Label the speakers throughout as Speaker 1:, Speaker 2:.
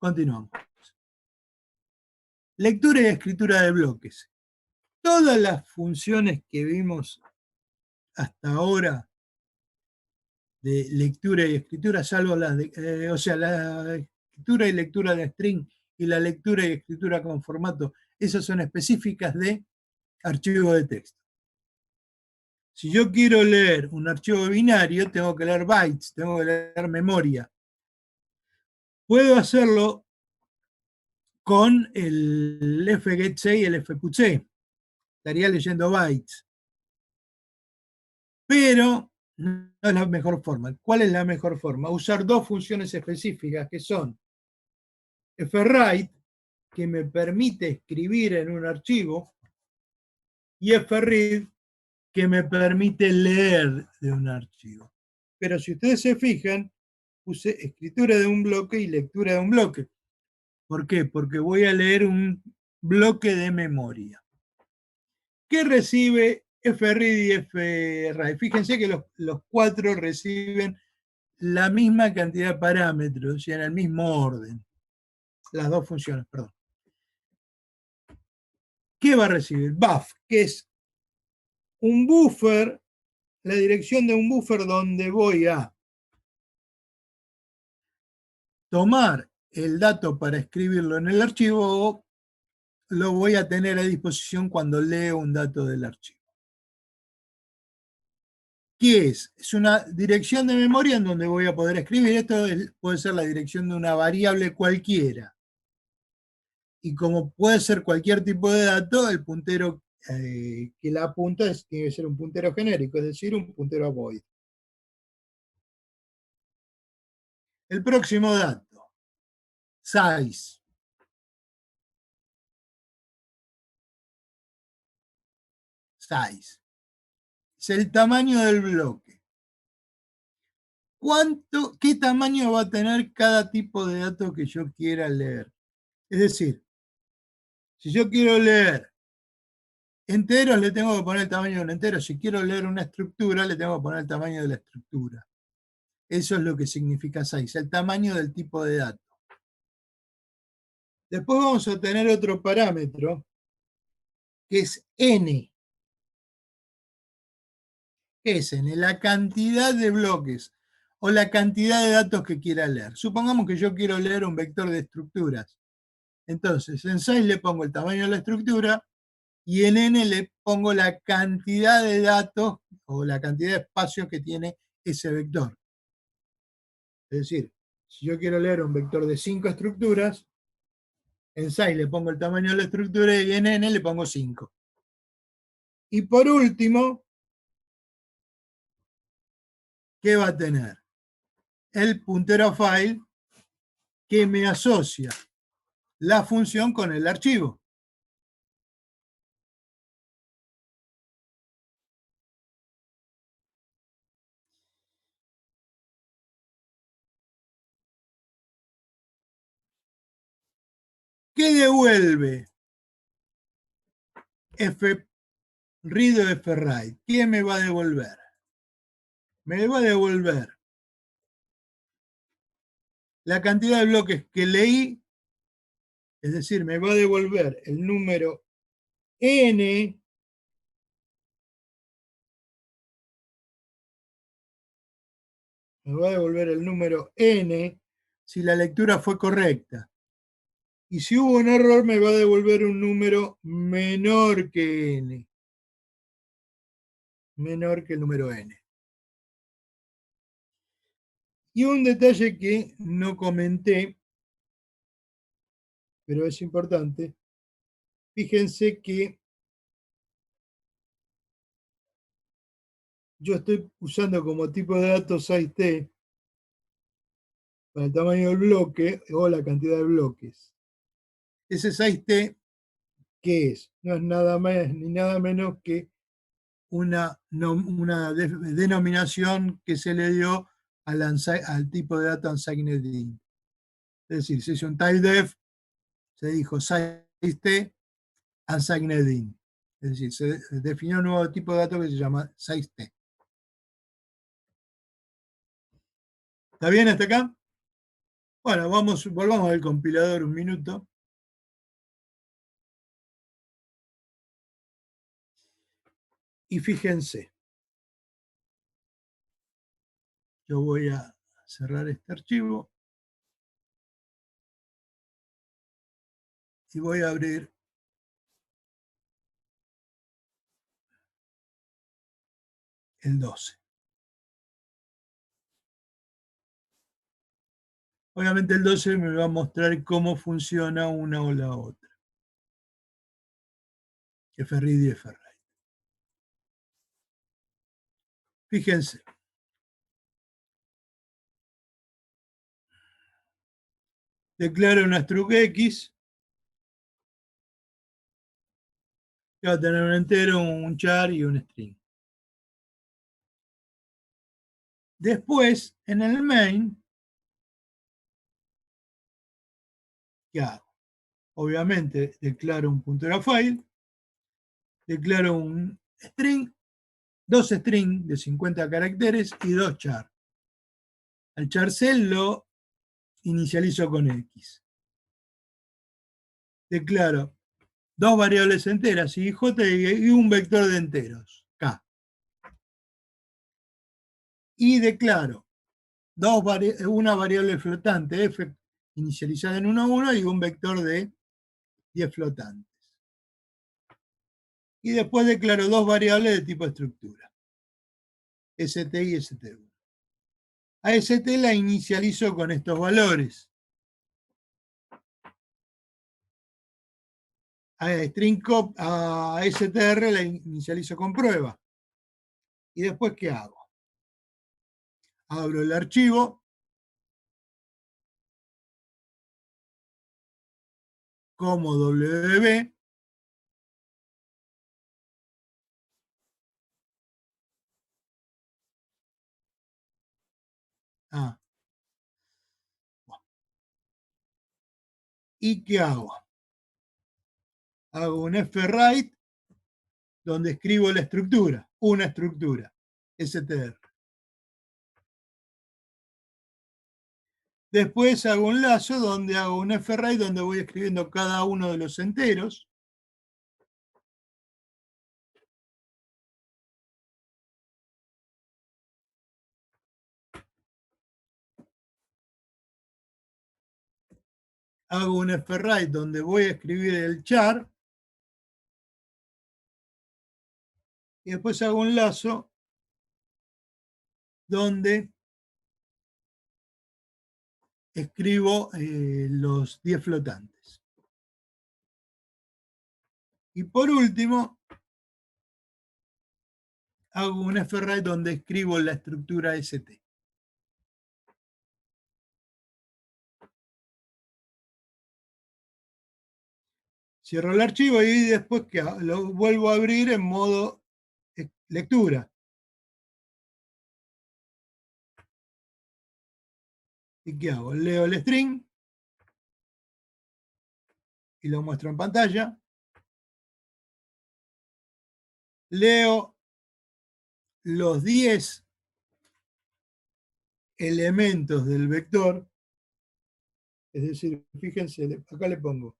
Speaker 1: Continuamos. Lectura y escritura de bloques. Todas las funciones que vimos hasta ahora de lectura y escritura, salvo las de, o sea, la escritura y lectura de string y la lectura y escritura con formato, esas son específicas de archivo de texto. Si yo quiero leer un archivo binario, tengo que leer bytes, tengo que leer memoria. Puedo hacerlo con el fgetc y el fqc. Estaría leyendo bytes. Pero no es la mejor forma. ¿Cuál es la mejor forma? Usar dos funciones específicas que son fwrite, que me permite escribir en un archivo, y fread, que me permite leer de un archivo. Pero si ustedes se fijan, puse escritura de un bloque y lectura de un bloque. ¿Por qué? Porque voy a leer un bloque de memoria. ¿Qué recibe fread y fwrite? Fíjense que los cuatro reciben la misma cantidad de parámetros y en el mismo orden. Las dos funciones, perdón. ¿Qué va a recibir? Buff, que es un buffer, la dirección de un buffer donde voy a tomar el dato para escribirlo en el archivo o lo voy a tener a disposición cuando leo un dato del archivo. ¿Qué es? Es una dirección de memoria en donde voy a poder escribir. Esto puede ser la dirección de una variable cualquiera. Y como puede ser cualquier tipo de dato, el puntero que la apunta tiene que ser un puntero genérico, es decir, un puntero a void. El próximo dato, size. Size. Es el tamaño del bloque. ¿Qué tamaño va a tener cada tipo de dato que yo quiera leer? Es decir, si yo quiero leer enteros, le tengo que poner el tamaño de un entero. Si quiero leer una estructura, le tengo que poner el tamaño de la estructura. Eso es lo que significa size, el tamaño del tipo de dato. Después vamos a tener otro parámetro, que es n. ¿Qué es n? La cantidad de bloques o la cantidad de datos que quiera leer. Supongamos que yo quiero leer un vector de estructuras. Entonces, en size le pongo el tamaño de la estructura y en n le pongo la cantidad de datos o la cantidad de espacio que tiene ese vector. Es decir, si yo quiero leer un vector de 5 estructuras, en size le pongo el tamaño de la estructura y en n le pongo 5. Y por último, ¿qué va a tener? El puntero a file que me asocia la función con el archivo. ¿Qué devuelve fread o fwrite? ¿Qué me va a devolver? Me va a devolver la cantidad de bloques que leí, es decir, me va a devolver el número n me va a devolver el número n si la lectura fue correcta. Y si hubo un error, me va a devolver un número menor que n. Menor que el número n. Y un detalle que no comenté, pero es importante. Fíjense que yo estoy usando como tipo de datos size para el tamaño del bloque o la cantidad de bloques. Ese size, ¿qué es? No es nada más ni nada menos que una denominación que se le dio al tipo de dato unsigned int. Es decir, se hizo un typedef, se dijo size unsigned int. Es decir, se definió un nuevo tipo de dato que se llama size. ¿Está bien hasta acá? Bueno, volvamos al compilador un minuto. Y fíjense, yo voy a cerrar este archivo y voy a abrir el 12. Obviamente el 12 me va a mostrar cómo funciona una o la otra. FRID y FRIT. Fíjense. Declaro una struct X que va a tener un entero, un char y un string. Después, en el main, ¿qué hago? Obviamente declaro un puntero a file, declaro un string, dos strings de 50 caracteres y dos char. Al char cell lo inicializo con X. Declaro dos variables enteras, y j y un vector de enteros, k. Y declaro una variable flotante, f, inicializada en 1, 1, y un vector de 10 flotantes. Y después declaro dos variables de tipo estructura, st y st1. A st la inicializo con estos valores. A string cop, a str la inicializo con prueba. ¿Y después qué hago? Abro el archivo como wb, ¿y qué hago? Hago un fwrite donde escribo la estructura, una estructura, str. Después hago un lazo donde hago un fwrite donde voy escribiendo cada uno de los enteros. Hago un fwrite donde voy a escribir el char. Y después hago un lazo donde escribo los 10 flotantes. Y por último, hago un fwrite donde escribo la estructura st. Cierro el archivo y después que lo vuelvo a abrir en modo lectura. ¿Y qué hago? Leo el string y lo muestro en pantalla. Leo los 10 elementos del vector. Es decir, fíjense, acá le pongo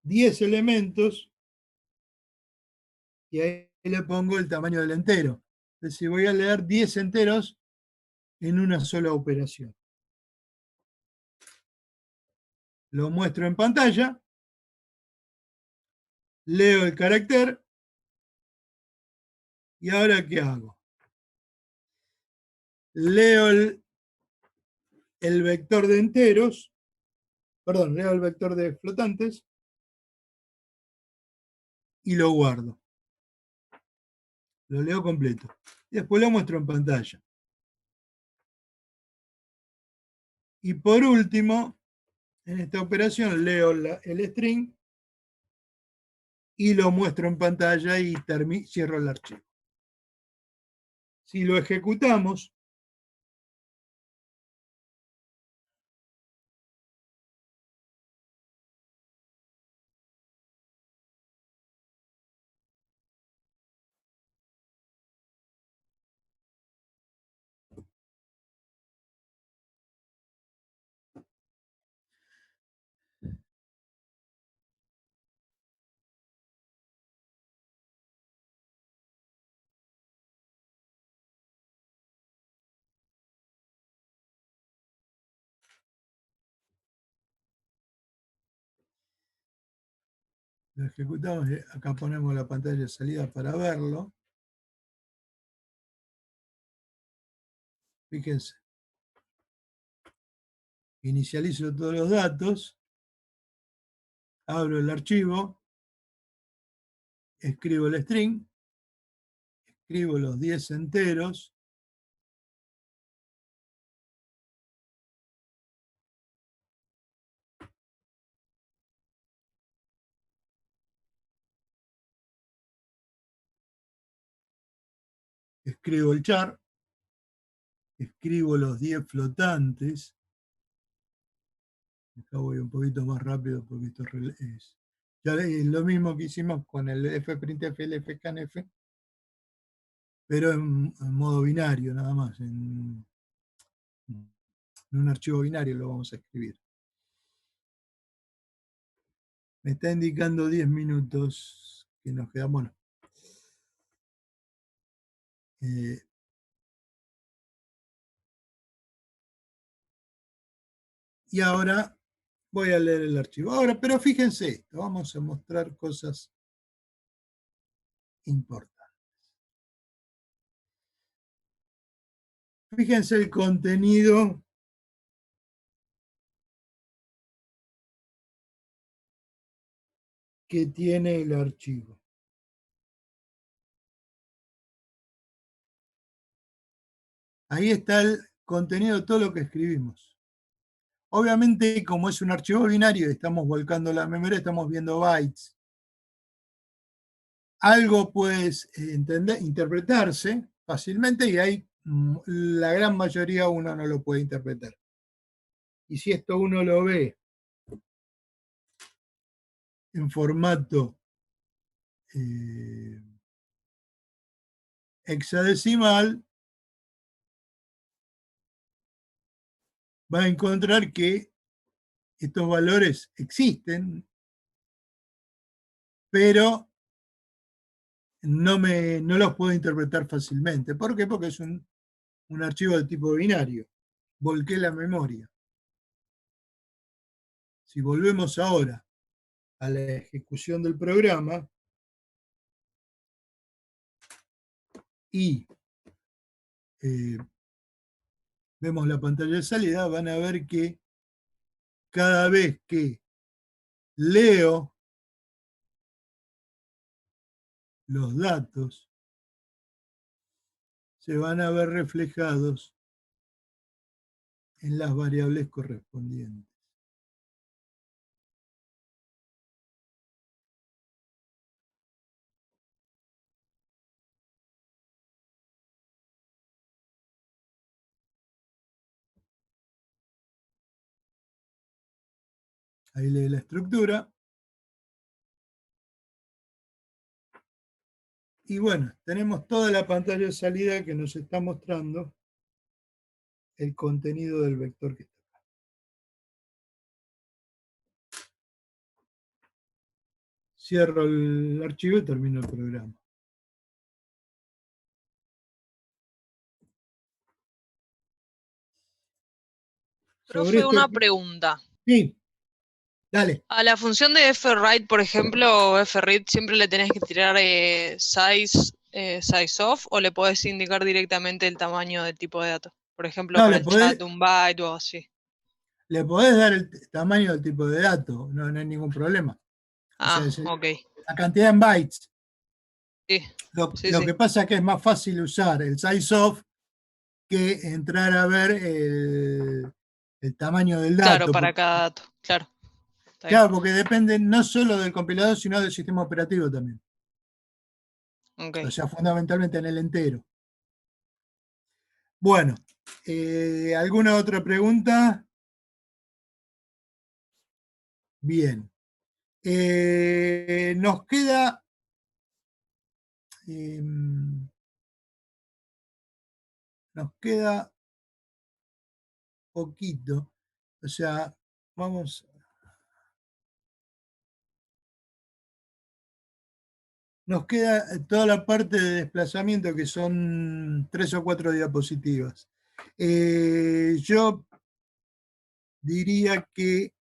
Speaker 1: 10 elementos y ahí le pongo el tamaño del entero. Es decir, voy a leer 10 enteros en una sola operación. Lo muestro en pantalla, leo el carácter y ahora ¿qué hago? Leo el vector de enteros, perdón, leo el vector de flotantes y lo guardo. Lo leo completo. Y después lo muestro en pantalla. Y por último, en esta operación leo el string y lo muestro en pantalla y cierro el archivo. Si lo ejecutamos, Lo ejecutamos, acá ponemos la pantalla de salida para verlo. Fíjense. Inicializo todos los datos, abro el archivo, escribo el string, escribo los 10 enteros, escribo el char, escribo los 10 flotantes. Acá voy un poquito más rápido porque esto es ya es lo mismo que hicimos con el fprintf y el fscanf, pero en modo binario nada más. En un archivo binario lo vamos a escribir. Me está indicando 10 minutos que nos quedan. Bueno. Y ahora voy a leer el archivo. Ahora, pero fíjense esto, vamos a mostrar cosas importantes. Fíjense el contenido que tiene el archivo. Ahí está el contenido de todo lo que escribimos. Obviamente, como es un archivo binario y estamos volcando la memoria, estamos viendo bytes. Algo puede interpretarse fácilmente y hay la gran mayoría uno no lo puede interpretar. Y si esto uno lo ve en formato hexadecimal, va a encontrar que estos valores existen, pero no los puedo interpretar fácilmente. ¿Por qué? Porque es un archivo de tipo binario. Volqué la memoria. Si volvemos ahora a la ejecución del programa y vemos la pantalla de salida, van a ver que cada vez que leo los datos, se van a ver reflejados en las variables correspondientes. Ahí lee la estructura. Y bueno, tenemos toda la pantalla de salida que nos está mostrando el contenido del vector que está acá. Cierro el archivo y termino el programa. Sobre
Speaker 2: Profe,
Speaker 1: esto,
Speaker 2: una pregunta.
Speaker 1: sí, dale.
Speaker 2: A la función de fwrite, por ejemplo, o fread, ¿siempre le tenés que tirar size off o le podés indicar directamente el tamaño del tipo de dato? Por ejemplo,
Speaker 1: No,
Speaker 2: para el chat, un byte o algo así.
Speaker 1: le podés dar el tamaño del tipo de dato, no hay ningún problema. O sea,
Speaker 2: Ah, ok.
Speaker 1: la cantidad en bytes.
Speaker 2: Sí, sí,
Speaker 1: Lo
Speaker 2: sí.
Speaker 1: que pasa es que es más fácil usar el size of que entrar a ver el tamaño del
Speaker 2: Claro,
Speaker 1: dato.
Speaker 2: para cada dato. Claro, está bien.
Speaker 1: Claro, porque depende no solo del compilador, sino del sistema operativo también.
Speaker 2: Ok.
Speaker 1: O sea, fundamentalmente en el entero. Bueno, ¿alguna otra pregunta? Bien. Nos queda poquito. O sea, vamos. Nos queda toda la parte de desplazamiento, que son 3 o 4 diapositivas. Yo diría que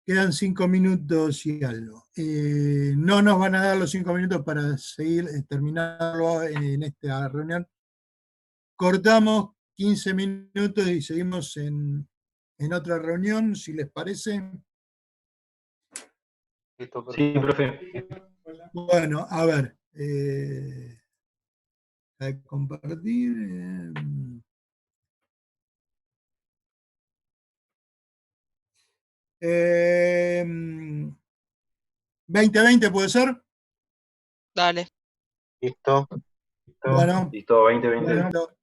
Speaker 1: Quedan 5 minutos y algo. No nos van a dar los 5 minutos para seguir, terminarlo en esta reunión. Cortamos 15 minutos y seguimos en otra reunión, si les parece.
Speaker 3: Sí, profe.
Speaker 1: Bueno, a ver. A compartir. 2020 puede ser.
Speaker 2: Dale.
Speaker 3: Listo.
Speaker 1: Bueno,
Speaker 3: Listo, 2020.
Speaker 1: listo.